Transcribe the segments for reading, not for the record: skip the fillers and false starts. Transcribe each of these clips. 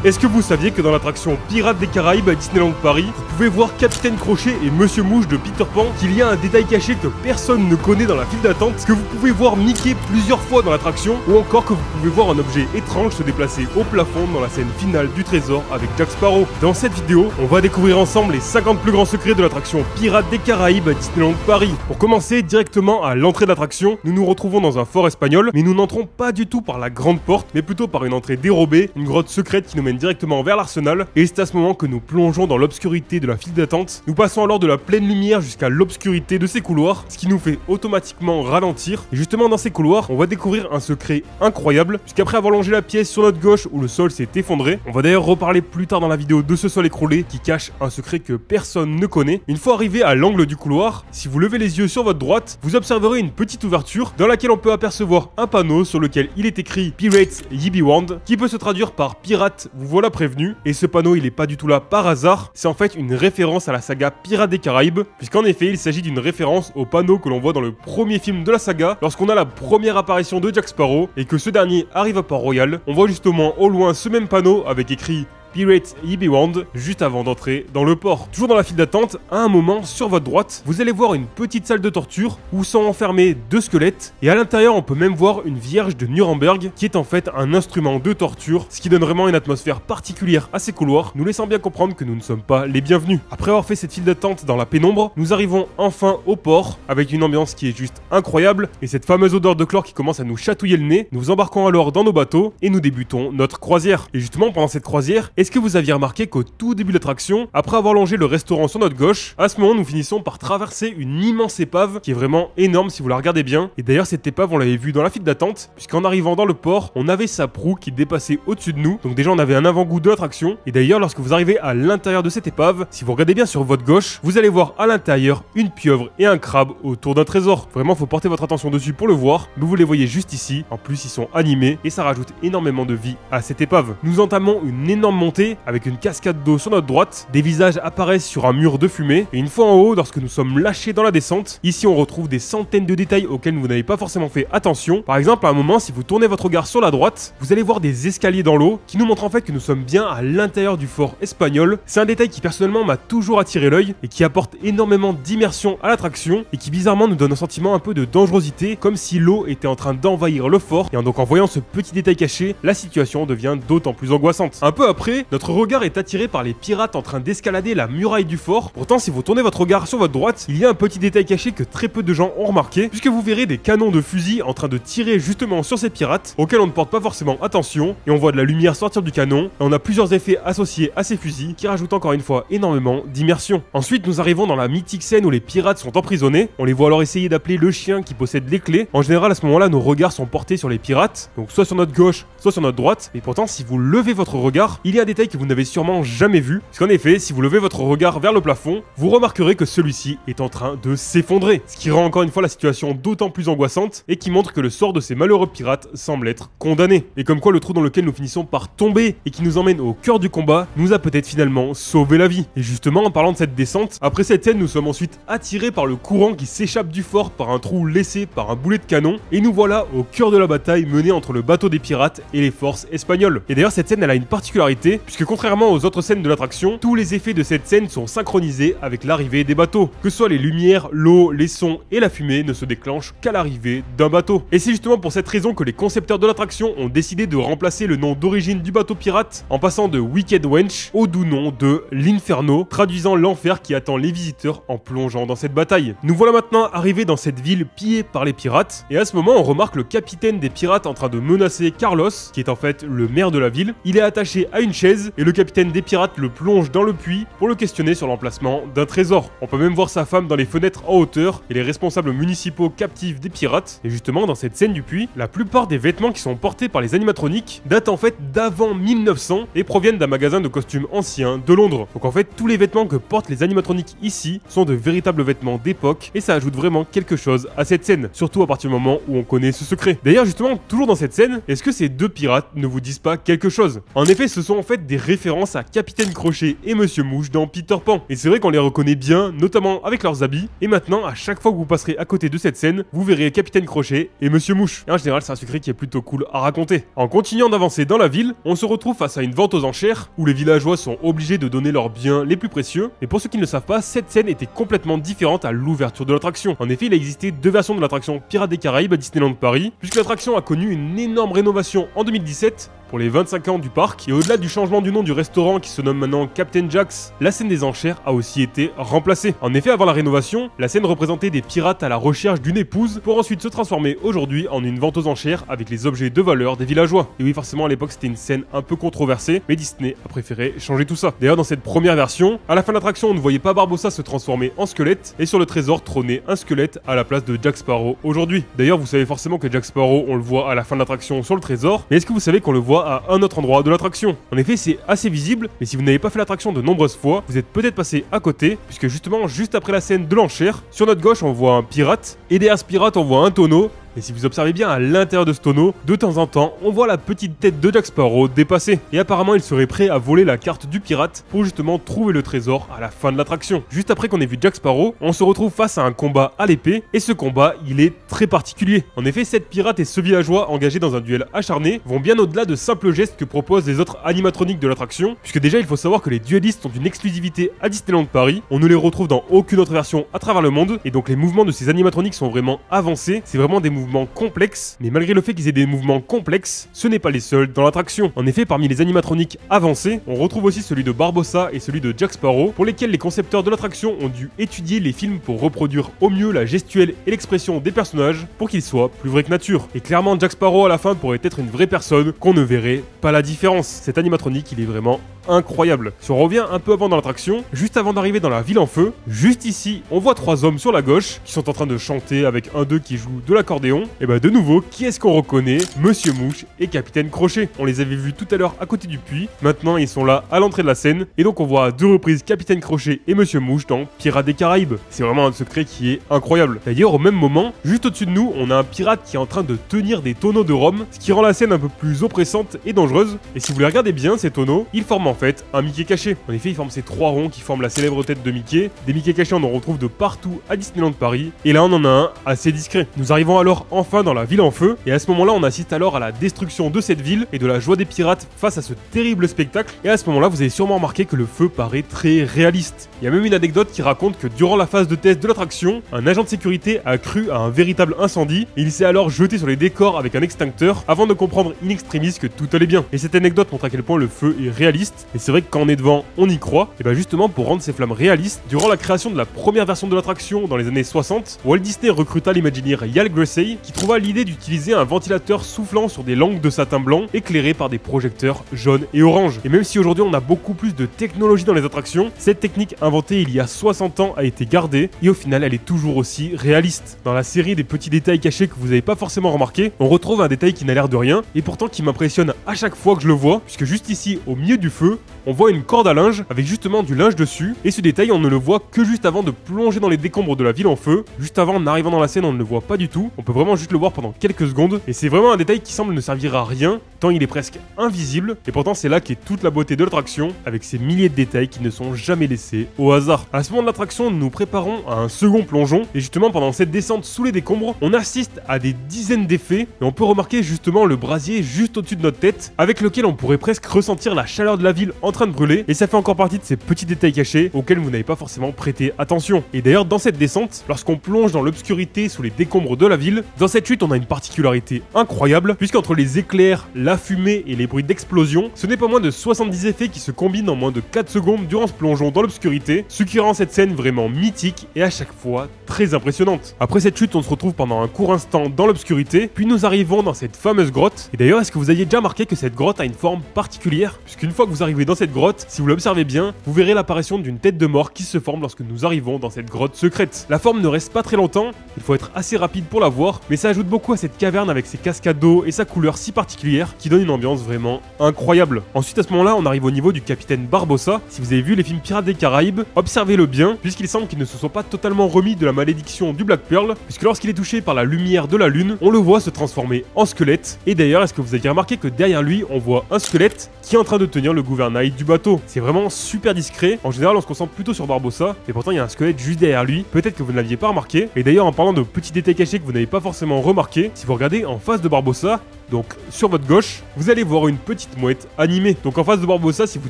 Est-ce que vous saviez que dans l'attraction Pirates des Caraïbes à Disneyland Paris, vous pouvez voir Capitaine Crochet et Monsieur Mouche de Peter Pan, qu'il y a un détail caché que personne ne connaît dans la file d'attente, que vous pouvez voir Mickey plusieurs fois dans l'attraction, ou encore que vous pouvez voir un objet étrange se déplacer au plafond dans la scène finale du trésor avec Jack Sparrow. Dans cette vidéo, on va découvrir ensemble les 50 plus grands secrets de l'attraction Pirates des Caraïbes à Disneyland Paris. Pour commencer, directement à l'entrée de l'attraction, nous nous retrouvons dans un fort espagnol, mais nous n'entrons pas du tout par la grande porte, mais plutôt par une entrée dérobée, une grotte secrète qui nous mène directement vers l'arsenal, et c'est à ce moment que nous plongeons dans l'obscurité de la file d'attente. Nous passons alors de la pleine lumière jusqu'à l'obscurité de ces couloirs, ce qui nous fait automatiquement ralentir. Et justement dans ces couloirs, on va découvrir un secret incroyable, puisqu'après avoir longé la pièce sur notre gauche où le sol s'est effondré, on va d'ailleurs reparler plus tard dans la vidéo de ce sol écroulé qui cache un secret que personne ne connaît. Une fois arrivé à l'angle du couloir, si vous levez les yeux sur votre droite, vous observerez une petite ouverture dans laquelle on peut apercevoir un panneau sur lequel il est écrit Pirates Ye Be Warned, qui peut se traduire par Pirates, vous voilà prévenu. Et ce panneau, il est pas du tout là par hasard, c'est en fait une référence à la saga Pirates des Caraïbes, puisqu'en effet il s'agit d'une référence au panneau que l'on voit dans le premier film de la saga, lorsqu'on a la première apparition de Jack Sparrow et que ce dernier arrive à Port-Royal. On voit justement au loin ce même panneau avec écrit Pirates Ye Be Warned juste avant d'entrer dans le port. Toujours dans la file d'attente, à un moment sur votre droite, vous allez voir une petite salle de torture où sont enfermés deux squelettes, et à l'intérieur on peut même voir une vierge de Nuremberg qui est en fait un instrument de torture, ce qui donne vraiment une atmosphère particulière à ces couloirs, nous laissant bien comprendre que nous ne sommes pas les bienvenus. Après avoir fait cette file d'attente dans la pénombre, nous arrivons enfin au port avec une ambiance qui est juste incroyable et cette fameuse odeur de chlore qui commence à nous chatouiller le nez. Nous embarquons alors dans nos bateaux et nous débutons notre croisière. Et justement pendant cette croisière, est-ce que vous aviez remarqué qu'au tout début de l'attraction, après avoir longé le restaurant sur notre gauche, à ce moment nous finissons par traverser une immense épave qui est vraiment énorme si vous la regardez bien. Et d'ailleurs cette épave on l'avait vue dans la file d'attente, puisqu'en arrivant dans le port, on avait sa proue qui dépassait au-dessus de nous. Donc déjà on avait un avant-goût de l'attraction. Et d'ailleurs lorsque vous arrivez à l'intérieur de cette épave, si vous regardez bien sur votre gauche, vous allez voir à l'intérieur une pieuvre et un crabe autour d'un trésor. Vraiment faut porter votre attention dessus pour le voir, mais vous les voyez juste ici. En plus ils sont animés et ça rajoute énormément de vie à cette épave. Nous entamons une énorme montée avec une cascade d'eau sur notre droite, des visages apparaissent sur un mur de fumée, et une fois en haut, lorsque nous sommes lâchés dans la descente, ici on retrouve des centaines de détails auxquels vous n'avez pas forcément fait attention. Par exemple, à un moment, si vous tournez votre regard sur la droite, vous allez voir des escaliers dans l'eau qui nous montrent en fait que nous sommes bien à l'intérieur du fort espagnol. C'est un détail qui personnellement m'a toujours attiré l'œil et qui apporte énormément d'immersion à l'attraction et qui bizarrement nous donne un sentiment un peu de dangerosité, comme si l'eau était en train d'envahir le fort. Et donc en voyant ce petit détail caché, la situation devient d'autant plus angoissante. Un peu après, notre regard est attiré par les pirates en train d'escalader la muraille du fort. Pourtant, si vous tournez votre regard sur votre droite, il y a un petit détail caché que très peu de gens ont remarqué, puisque vous verrez des canons de fusil en train de tirer justement sur ces pirates, auxquels on ne porte pas forcément attention, et on voit de la lumière sortir du canon, et on a plusieurs effets associés à ces fusils, qui rajoutent encore une fois énormément d'immersion. Ensuite, nous arrivons dans la mythique scène où les pirates sont emprisonnés. On les voit alors essayer d'appeler le chien qui possède les clés. En général, à ce moment-là, nos regards sont portés sur les pirates, donc soit sur notre gauche, soit sur notre droite, et pourtant, si vous levez votre regard, il y a un détail que vous n'avez sûrement jamais vu, puisqu'en effet, si vous levez votre regard vers le plafond, vous remarquerez que celui-ci est en train de s'effondrer, ce qui rend encore une fois la situation d'autant plus angoissante et qui montre que le sort de ces malheureux pirates semble être condamné. Et comme quoi le trou dans lequel nous finissons par tomber et qui nous emmène au cœur du combat nous a peut-être finalement sauvé la vie. Et justement, en parlant de cette descente, après cette scène, nous sommes ensuite attirés par le courant qui s'échappe du fort par un trou laissé par un boulet de canon, et nous voilà au cœur de la bataille menée entre le bateau des pirates et les forces espagnoles. Et d'ailleurs cette scène elle a une particularité, puisque contrairement aux autres scènes de l'attraction, tous les effets de cette scène sont synchronisés avec l'arrivée des bateaux. Que ce soit les lumières, l'eau, les sons et la fumée ne se déclenchent qu'à l'arrivée d'un bateau. Et c'est justement pour cette raison que les concepteurs de l'attraction ont décidé de remplacer le nom d'origine du bateau pirate en passant de Wicked Wench au doux nom de l'Inferno, traduisant l'enfer qui attend les visiteurs en plongeant dans cette bataille. Nous voilà maintenant arrivés dans cette ville pillée par les pirates, et à ce moment on remarque le capitaine des pirates en train de menacer Carlos, qui est en fait le maire de la ville. Il est attaché à une chaise et le capitaine des pirates le plonge dans le puits pour le questionner sur l'emplacement d'un trésor. On peut même voir sa femme dans les fenêtres en hauteur et les responsables municipaux captifs des pirates. Et justement dans cette scène du puits, la plupart des vêtements qui sont portés par les animatroniques datent en fait d'avant 1900 et proviennent d'un magasin de costumes anciens de Londres. Donc en fait tous les vêtements que portent les animatroniques ici sont de véritables vêtements d'époque et ça ajoute vraiment quelque chose à cette scène, surtout à partir du moment où on connaît ce secret. D'ailleurs justement toujours dans cette scène, est-ce que ces deux pirates ne vous disent pas quelque chose? En effet ce sont en fait fait des références à Capitaine Crochet et Monsieur Mouche dans Peter Pan. Et c'est vrai qu'on les reconnaît bien, notamment avec leurs habits. Et maintenant, à chaque fois que vous passerez à côté de cette scène, vous verrez Capitaine Crochet et Monsieur Mouche. Et en général, c'est un secret qui est plutôt cool à raconter. En continuant d'avancer dans la ville, on se retrouve face à une vente aux enchères où les villageois sont obligés de donner leurs biens les plus précieux. Et pour ceux qui ne le savent pas, cette scène était complètement différente à l'ouverture de l'attraction. En effet, il existait deux versions de l'attraction Pirates des Caraïbes à Disneyland Paris, puisque l'attraction a connu une énorme rénovation en 2017 pour les 25 ans du parc, et au-delà du changement du nom du restaurant qui se nomme maintenant Captain Jack's, la scène des enchères a aussi été remplacée. En effet, avant la rénovation, la scène représentait des pirates à la recherche d'une épouse pour ensuite se transformer aujourd'hui en une vente aux enchères avec les objets de valeur des villageois. Et oui, forcément à l'époque c'était une scène un peu controversée, mais Disney a préféré changer tout ça. D'ailleurs, dans cette première version, à la fin de l'attraction, on ne voyait pas Barbossa se transformer en squelette, et sur le trésor trônait un squelette à la place de Jack Sparrow aujourd'hui. D'ailleurs, vous savez forcément que Jack Sparrow, on le voit à la fin de l'attraction sur le trésor, mais est-ce que vous savez qu'on le voit à un autre endroit de l'attraction? En effet, c'est assez visible, mais si vous n'avez pas fait l'attraction de nombreuses fois, vous êtes peut-être passé à côté, puisque justement, juste après la scène de l'enchère, sur notre gauche, on voit un pirate, et derrière ce pirate, on voit un tonneau. Et si vous observez bien à l'intérieur de ce tonneau, de temps en temps, on voit la petite tête de Jack Sparrow dépasser. Et apparemment, il serait prêt à voler la carte du pirate pour justement trouver le trésor à la fin de l'attraction. Juste après qu'on ait vu Jack Sparrow, on se retrouve face à un combat à l'épée. Et ce combat, il est très particulier. En effet, cette pirate et ce villageois engagés dans un duel acharné vont bien au-delà de simples gestes que proposent les autres animatroniques de l'attraction. Puisque déjà, il faut savoir que les duellistes sont une exclusivité à Disneyland Paris. On ne les retrouve dans aucune autre version à travers le monde. Et donc les mouvements de ces animatroniques sont vraiment avancés. C'est vraiment des mouvements complexes. Mais malgré le fait qu'ils aient des mouvements complexes, ce n'est pas les seuls dans l'attraction. En effet, parmi les animatroniques avancés, on retrouve aussi celui de Barbossa et celui de Jack Sparrow, pour lesquels les concepteurs de l'attraction ont dû étudier les films pour reproduire au mieux la gestuelle et l'expression des personnages pour qu'ils soient plus vrais que nature. Et clairement, Jack Sparrow à la fin pourrait être une vraie personne qu'on ne verrait pas la différence. Cet animatronique, il est vraiment incroyable. Si on revient un peu avant dans l'attraction, juste avant d'arriver dans la ville en feu, juste ici, on voit trois hommes sur la gauche qui sont en train de chanter avec un d'eux qui joue de l'accordéon. Et bah de nouveau, qui est-ce qu'on reconnaît? Monsieur Mouche et Capitaine Crochet. On les avait vus tout à l'heure à côté du puits. Maintenant, ils sont là à l'entrée de la scène. Et donc, on voit à deux reprises Capitaine Crochet et Monsieur Mouche dans Pirates des Caraïbes. C'est vraiment un secret qui est incroyable. D'ailleurs, au même moment, juste au-dessus de nous, on a un pirate qui est en train de tenir des tonneaux de rhum, ce qui rend la scène un peu plus oppressante et dangereuse. Et si vous les regardez bien, ces tonneaux, ils forment en fait un Mickey caché. En effet, ils forment ces trois ronds qui forment la célèbre tête de Mickey. Des Mickey cachés, on en retrouve de partout à Disneyland Paris. Et là, on en a un assez discret. Nous arrivons alors enfin dans la ville en feu. Et à ce moment-là, on assiste alors à la destruction de cette ville et de la joie des pirates face à ce terrible spectacle. Et à ce moment-là, vous avez sûrement remarqué que le feu paraît très réaliste. Il y a même une anecdote qui raconte que durant la phase de test de l'attraction, un agent de sécurité a cru à un véritable incendie et il s'est alors jeté sur les décors avec un extincteur avant de comprendre in extremis que tout allait bien. Et cette anecdote montre à quel point le feu est réaliste. Et c'est vrai que quand on est devant, on y croit. Et bien justement, pour rendre ces flammes réalistes, durant la création de la première version de l'attraction dans les années 60, Walt Disney recruta l'imagineer Yal Gressey qui trouva l'idée d'utiliser un ventilateur soufflant sur des langues de satin blanc éclairées par des projecteurs jaunes et orange. Et même si aujourd'hui on a beaucoup plus de technologie dans les attractions, cette technique inventée il y a 60 ans a été gardée et au final elle est toujours aussi réaliste. Dans la série des petits détails cachés que vous n'avez pas forcément remarqué, on retrouve un détail qui n'a l'air de rien et pourtant qui m'impressionne à chaque fois que je le vois, puisque juste ici au milieu du feu, on voit une corde à linge avec justement du linge dessus et ce détail on ne le voit que juste avant de plonger dans les décombres de la ville en feu. Juste avant, en arrivant dans la scène, on ne le voit pas du tout, on peut vraiment juste le voir pendant quelques secondes et c'est vraiment un détail qui semble ne servir à rien tant il est presque invisible et pourtant c'est là qu'est toute la beauté de l'attraction avec ces milliers de détails qui ne sont jamais laissés au hasard. À ce moment de l'attraction, nous nous préparons à un second plongeon et justement pendant cette descente sous les décombres, on assiste à des dizaines d'effets et on peut remarquer justement le brasier juste au-dessus de notre tête avec lequel on pourrait presque ressentir la chaleur de la ville en train de brûler et ça fait encore partie de ces petits détails cachés auxquels vous n'avez pas forcément prêté attention. Et d'ailleurs dans cette descente, lorsqu'on plonge dans l'obscurité sous les décombres de la ville, dans cette chute on a une particularité incroyable puisqu'entre les éclairs, la fumée et les bruits d'explosion, ce n'est pas moins de 70 effets qui se combinent en moins de 4 secondes durant ce plongeon dans l'obscurité, ce qui rend cette scène vraiment mythique et à chaque fois très impressionnante. Après cette chute, on se retrouve pendant un court instant dans l'obscurité, puis nous arrivons dans cette fameuse grotte. Et d'ailleurs, est-ce que vous aviez déjà remarqué que cette grotte a une forme particulière? Puisqu'une fois que vous arrivez dans cette grotte, si vous l'observez bien, vous verrez l'apparition d'une tête de mort qui se forme lorsque nous arrivons dans cette grotte secrète. La forme ne reste pas très longtemps, il faut être assez rapide pour la voir, voir, mais ça ajoute beaucoup à cette caverne avec ses cascades d'eau et sa couleur si particulière qui donne une ambiance vraiment incroyable. Ensuite à ce moment-là, on arrive au niveau du capitaine Barbossa. Si vous avez vu les films Pirates des Caraïbes, observez-le bien, puisqu'il semble qu'il ne se soit pas totalement remis de la malédiction du Black Pearl, puisque lorsqu'il est touché par la lumière de la lune, on le voit se transformer en squelette. Et d'ailleurs, est-ce que vous avez remarqué que derrière lui, on voit un squelette qui est en train de tenir le gouvernail du bateau? C'est vraiment super discret. En général, on se concentre plutôt sur Barbossa, mais pourtant il y a un squelette juste derrière lui. Peut-être que vous ne l'aviez pas remarqué. Et d'ailleurs, en parlant de petits détails cachés que vous n'avez pas forcément remarqué, si vous regardez en face de Barbossa, donc sur votre gauche, vous allez voir une petite mouette animée. Donc en face de Barbossa, si vous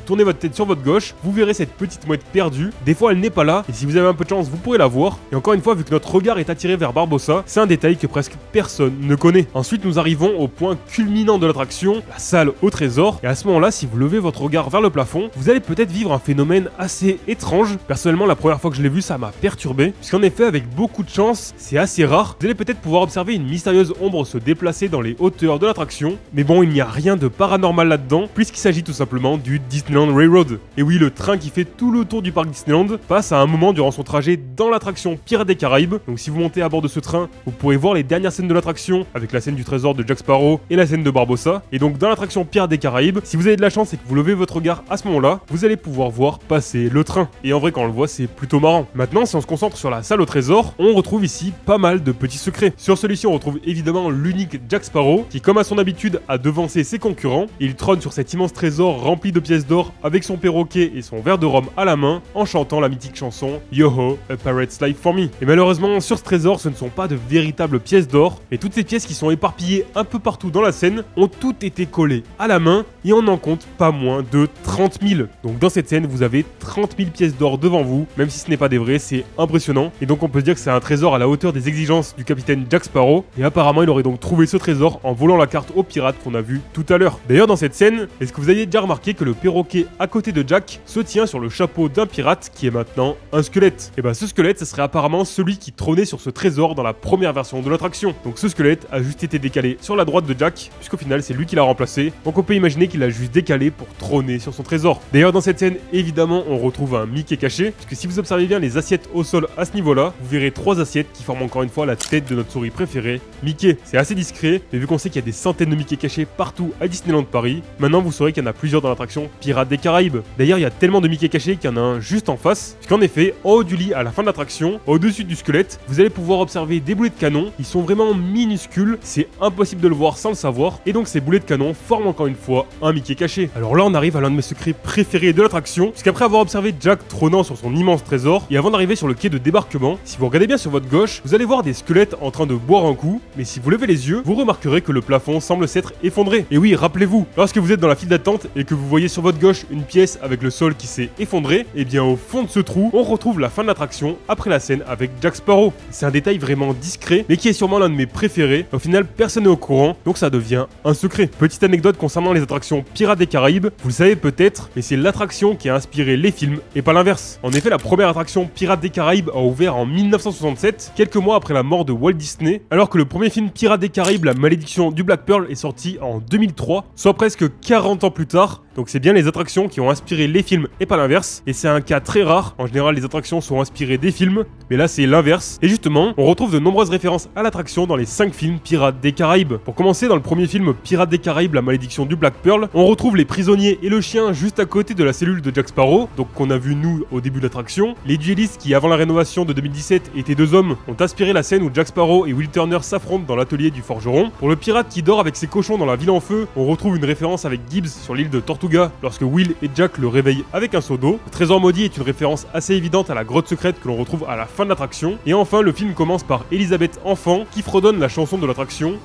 tournez votre tête sur votre gauche, vous verrez cette petite mouette perdue. Des fois elle n'est pas là, et si vous avez un peu de chance, vous pourrez la voir. Et encore une fois, vu que notre regard est attiré vers Barbossa, c'est un détail que presque personne ne connaît. Ensuite, nous arrivons au point culminant de l'attraction, la salle au trésor. Et à ce moment-là, si vous levez votre regard vers le plafond, vous allez peut-être vivre un phénomène assez étrange. Personnellement, la première fois que je l'ai vu, ça m'a perturbé, puisqu'en effet, avec beaucoup de chance, c'est assez rare. Vous allez peut-être pouvoir observer une mystérieuse ombre se déplacer dans les hauteurs de l'attraction, mais bon, il n'y a rien de paranormal là-dedans, puisqu'il s'agit tout simplement du Disneyland Railroad. Et oui, le train qui fait tout le tour du parc Disneyland passe à un moment durant son trajet dans l'attraction Pirates des Caraïbes. Donc si vous montez à bord de ce train, vous pourrez voir les dernières scènes de l'attraction, avec la scène du trésor de Jack Sparrow et la scène de Barbossa. Et donc dans l'attraction Pirates des Caraïbes, si vous avez de la chance et que vous levez votre regard à ce moment-là, vous allez pouvoir voir passer le train. Et en vrai, quand on le voit, c'est plutôt marrant. Maintenant, si on se concentre sur la salle au trésor, on retrouve ici pas mal de petits secrets. Sur celui-ci, on retrouve évidemment l'unique Jack Sparrow, qui comme à son habitude a devancé ses concurrents. Il trône sur cet immense trésor rempli de pièces d'or avec son perroquet et son verre de rhum à la main, en chantant la mythique chanson Yo-ho, a pirate's life for me. Et malheureusement, sur ce trésor, ce ne sont pas de véritables pièces d'or, mais toutes ces pièces qui sont éparpillées un peu partout dans la scène ont toutes été collées à la main, et on en compte pas moins de 30 000. Donc dans cette scène, vous avez 30 000 pièces d'or devant vous, même si ce n'est pas des vrais, c'est impressionnant. Et donc on peut se dire que c'est un trésor à la hauteur des exigences du capitaine Jack Sparrow, et apparemment il aurait donc trouvé ce trésor en volant la carte aux pirates qu'on a vu tout à l'heure. D'ailleurs dans cette scène, est-ce que vous aviez déjà remarqué que le perroquet à côté de Jack se tient sur le chapeau d'un pirate qui est maintenant un squelette? Et bah ce squelette, ce serait apparemment celui qui trônait sur ce trésor dans la première version de l'attraction. Donc ce squelette a juste été décalé sur la droite de Jack, puisqu'au final c'est lui qui l'a remplacé. Donc on peut imaginer qu'il a juste décalé pour trôner sur son trésor. D'ailleurs dans cette scène, évidemment on retrouve un Mickey caché, puisque si vous observez bien les assiettes au sol à ce niveau-là, vous verrez 3 assiettes qui forment encore une fois la tête de notre souris préférée, Mickey. C'est assez discret, mais vu qu'on sait qu'il y a des centaines de Mickey cachés partout à Disneyland Paris, maintenant vous saurez qu'il y en a plusieurs dans l'attraction Pirates des Caraïbes. D'ailleurs il y a tellement de Mickey cachés qu'il y en a un juste en face, puisqu'en effet, en haut du lit à la fin de l'attraction, au-dessus du squelette, vous allez pouvoir observer des boulets de canon. Ils sont vraiment minuscules, c'est impossible de le voir sans le savoir, et donc ces boulets de canon forment encore une fois un Mickey caché. Alors là on arrive à l'un de mes secrets préférés de l'attraction, puisqu'après avoir observé Jack trônant sur son immense trésor, et avant d'arriver sur le quai de débarquement, si vous regardez bien sur votre gauche, vous allez voir des squelettes en train de boire un coup, mais si vous levez les yeux, vous remarquerez que le plafond semble s'être effondré. Et oui, rappelez-vous, lorsque vous êtes dans la file d'attente et que vous voyez sur votre gauche une pièce avec le sol qui s'est effondré, et bien au fond de ce trou, on retrouve la fin de l'attraction après la scène avec Jack Sparrow. C'est un détail vraiment discret, mais qui est sûrement l'un de mes préférés. Au final, personne n'est au courant, donc ça devient un secret. Petite anecdote concernant les attractions Pirates des Caraïbes, vous le savez peut-être, mais c'est l'attraction qui a inspiré les films, et pas l'inverse. En effet, la première attraction Pirates des Caraïbes a ouvert en 1967, quelques mois après la mort de Walt Disney, alors que le premier film Pirates des Caraïbes, la malédiction du Black Pearl, est sorti en 2003, soit presque 40 ans plus tard. Donc c'est bien les attractions qui ont inspiré les films et pas l'inverse, et c'est un cas très rare. En général, les attractions sont inspirées des films, mais là c'est l'inverse. Et justement, on retrouve de nombreuses références à l'attraction dans les 5 films Pirates des Caraïbes. Pour commencer, dans le premier film Pirates des Caraïbes, la malédiction du Black Pearl, on retrouve les prisonniers et le chien juste à côté de la cellule de Jack Sparrow, donc qu'on a vu nous au début de l'attraction. Les duellistes qui, avant la rénovation de 2017, étaient 2 hommes, ont inspiré la scène où Jack Sparrow et Will Turner s'affrontent dans l'atelier du forgeron. Pour le pirate qui dort avec ses cochons dans la ville en feu, on retrouve une référence avec Gibbs sur l'île de Tortuga, lorsque Will et Jack le réveillent avec un seau d'eau. Le trésor maudit est une référence assez évidente à la grotte secrète que l'on retrouve à la fin de l'attraction. Et enfin, le film commence par Elisabeth enfant qui fredonne la chanson de l'attraction.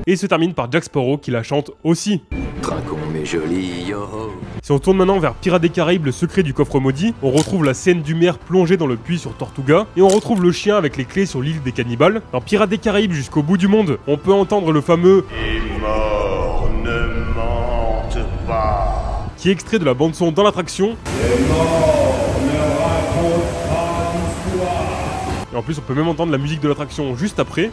Et se termine par Jack Sparrow qui la chante aussi. Trinquons mes jolis yo-ho. Si on tourne maintenant vers Pirates des Caraïbes, le secret du coffre maudit, on retrouve la scène du maire plongé dans le puits sur Tortuga, et on retrouve le chien avec les clés sur l'île des cannibales. Dans Pirates des Caraïbes jusqu'au bout du monde, on peut entendre le fameux « Les morts ne mentent pas » qui est extrait de la bande-son dans l'attraction. Les morts ne racontent pas l'histoire. Et en plus, on peut même entendre la musique de l'attraction juste après.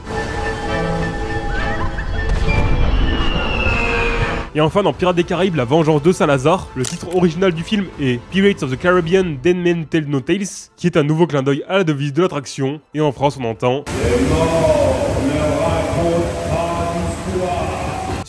Et enfin dans Pirates des Caraïbes, la vengeance de Salazar, le titre original du film est Pirates of the Caribbean Dead Men Tell No Tales, qui est un nouveau clin d'œil à la devise de l'attraction, et en France on entend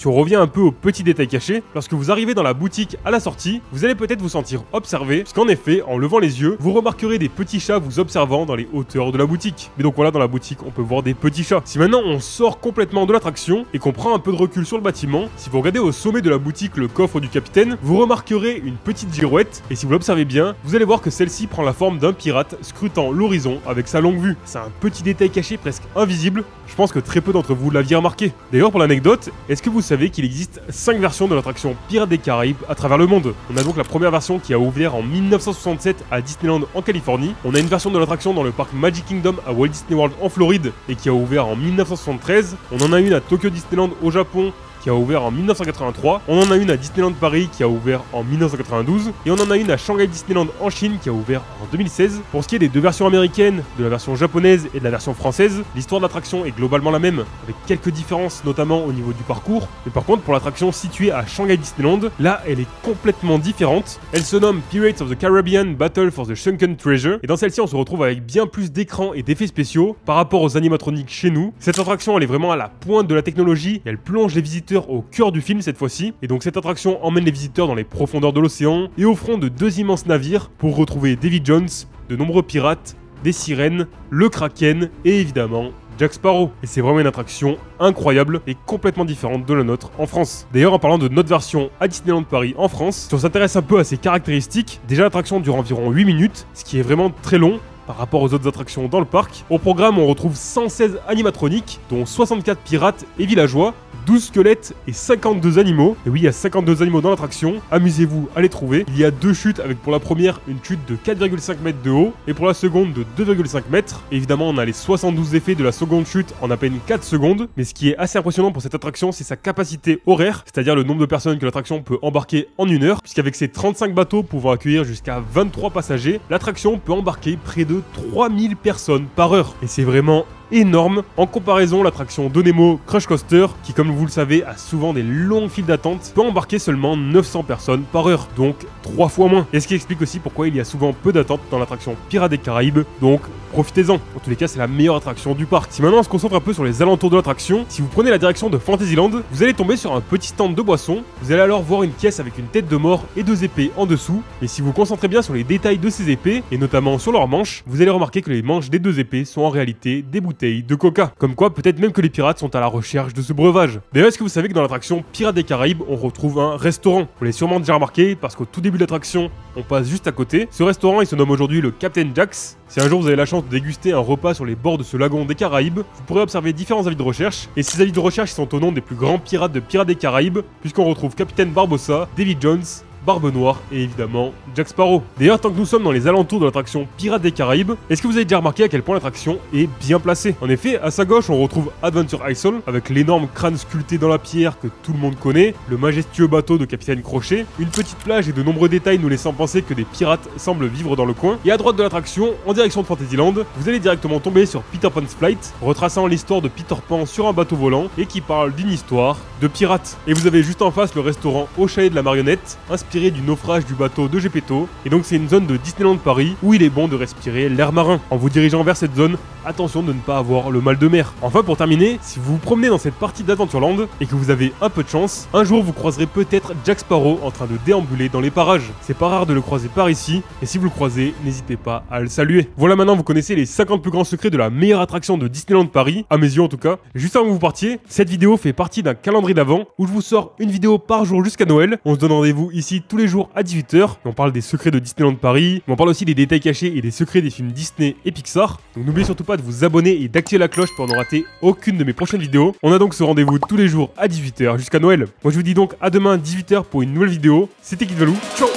Si on revient un peu aux petits détails cachés, lorsque vous arrivez dans la boutique à la sortie, vous allez peut-être vous sentir observé, puisqu'en effet, en levant les yeux, vous remarquerez des petits chats vous observant dans les hauteurs de la boutique. Mais donc voilà, dans la boutique, on peut voir des petits chats. Si maintenant on sort complètement de l'attraction et qu'on prend un peu de recul sur le bâtiment, si vous regardez au sommet de la boutique le coffre du capitaine, vous remarquerez une petite girouette, et si vous l'observez bien, vous allez voir que celle-ci prend la forme d'un pirate scrutant l'horizon avec sa longue vue. C'est un petit détail caché presque invisible, je pense que très peu d'entre vous l'aviez remarqué. D'ailleurs pour l'anecdote, est-ce que vous savez qu'il existe 5 versions de l'attraction Pirates des Caraïbes à travers le monde? On a donc la première version qui a ouvert en 1967 à Disneyland en Californie. On a une version de l'attraction dans le parc Magic Kingdom à Walt Disney World en Floride et qui a ouvert en 1973. On en a une à Tokyo Disneyland au Japon qui a ouvert en 1983, on en a une à Disneyland Paris qui a ouvert en 1992, et on en a une à Shanghai Disneyland en Chine qui a ouvert en 2016. Pour ce qui est des deux versions américaines, de la version japonaise et de la version française, l'histoire de l'attraction est globalement la même, avec quelques différences notamment au niveau du parcours, mais par contre pour l'attraction située à Shanghai Disneyland, là elle est complètement différente. Elle se nomme Pirates of the Caribbean Battle for the Sunken Treasure, et dans celle-ci on se retrouve avec bien plus d'écrans et d'effets spéciaux par rapport aux animatroniques chez nous. Cette attraction elle est vraiment à la pointe de la technologie, et elle plonge les visiteurs au cœur du film cette fois-ci, et donc cette attraction emmène les visiteurs dans les profondeurs de l'océan et au front de deux immenses navires pour retrouver Davy Jones, de nombreux pirates, des sirènes, le Kraken et évidemment Jack Sparrow. Et c'est vraiment une attraction incroyable et complètement différente de la nôtre en France. D'ailleurs en parlant de notre version à Disneyland Paris en France, si on s'intéresse un peu à ses caractéristiques, déjà l'attraction dure environ 8 minutes, ce qui est vraiment très long par rapport aux autres attractions dans le parc. Au programme on retrouve 116 animatroniques, dont 64 pirates et villageois, 12 squelettes et 52 animaux. Et oui, il y a 52 animaux dans l'attraction, amusez-vous à les trouver. Il y a deux chutes avec pour la première une chute de 4,5 mètres de haut et pour la seconde de 2,5 mètres. Et évidemment, on a les 72 effets de la seconde chute en à peine 4 secondes. Mais ce qui est assez impressionnant pour cette attraction, c'est sa capacité horaire, c'est-à-dire le nombre de personnes que l'attraction peut embarquer en une heure, puisqu'avec ses 35 bateaux pouvant accueillir jusqu'à 23 passagers, l'attraction peut embarquer près de 3000 personnes par heure. Et c'est vraiment énorme. En comparaison, l'attraction de Nemo Crush Coaster, qui comme vous le savez a souvent des longues files d'attente, peut embarquer seulement 900 personnes par heure, donc 3 fois moins. Et ce qui explique aussi pourquoi il y a souvent peu d'attente dans l'attraction Pirates des Caraïbes, donc profitez-en. En tous les cas, c'est la meilleure attraction du parc. Si maintenant on se concentre un peu sur les alentours de l'attraction, si vous prenez la direction de Fantasyland, vous allez tomber sur un petit stand de boissons. Vous allez alors voir une caisse avec une tête de mort et 2 épées en dessous. Et si vous vous concentrez bien sur les détails de ces épées, et notamment sur leurs manches, vous allez remarquer que les manches des 2 épées sont en réalité des bouteilles de coca. Comme quoi, peut-être même que les pirates sont à la recherche de ce breuvage. D'ailleurs, est-ce que vous savez que dans l'attraction Pirates des Caraïbes, on retrouve un restaurant? Vous l'avez sûrement déjà remarqué, parce qu'au tout début de l'attraction, on passe juste à côté. Ce restaurant, il se nomme aujourd'hui le Captain Jack's. Si un jour vous avez la chance de déguster un repas sur les bords de ce lagon des Caraïbes, vous pourrez observer différents avis de recherche. Et ces avis de recherche sont au nom des plus grands pirates de Pirates des Caraïbes, puisqu'on retrouve Capitaine Barbossa, Davy Jones, Barbe Noire et évidemment Jack Sparrow. D'ailleurs, tant que nous sommes dans les alentours de l'attraction Pirates des Caraïbes, est-ce que vous avez déjà remarqué à quel point l'attraction est bien placée? En effet, à sa gauche, on retrouve Adventure Isle, avec l'énorme crâne sculpté dans la pierre que tout le monde connaît, le majestueux bateau de Capitaine Crochet, une petite plage et de nombreux détails nous laissant penser que des pirates semblent vivre dans le coin. Et à droite de l'attraction, en direction de Fantasyland, vous allez directement tomber sur Peter Pan's Flight, retraçant l'histoire de Peter Pan sur un bateau volant et qui parle d'une histoire de pirates. Et vous avez juste en face le restaurant Au Chalet de la Marionnette, inspiré du naufrage du bateau de Gepetto, et donc c'est une zone de Disneyland Paris où il est bon de respirer l'air marin. En vous dirigeant vers cette zone, attention de ne pas avoir le mal de mer. Enfin pour terminer, si vous vous promenez dans cette partie d'Adventureland et que vous avez un peu de chance, un jour vous croiserez peut-être Jack Sparrow en train de déambuler dans les parages. C'est pas rare de le croiser par ici, et si vous le croisez, n'hésitez pas à le saluer. Voilà, maintenant vous connaissez les 50 plus grands secrets de la meilleure attraction de Disneyland Paris, à mes yeux en tout cas. Juste avant que vous partiez, cette vidéo fait partie d'un calendrier d'avant où je vous sors une vidéo par jour jusqu'à Noël. On se donne rendez-vous ici tous les jours à 18h. On parle des secrets de Disneyland Paris, mais on parle aussi des détails cachés et des secrets des films Disney et Pixar. Donc n'oubliez surtout pas de vous abonner et d'activer la cloche pour ne rater aucune de mes prochaines vidéos. On a donc ce rendez-vous tous les jours à 18h jusqu'à Noël. Moi je vous dis donc à demain 18h pour une nouvelle vidéo. C'était Kid Valou. Ciao.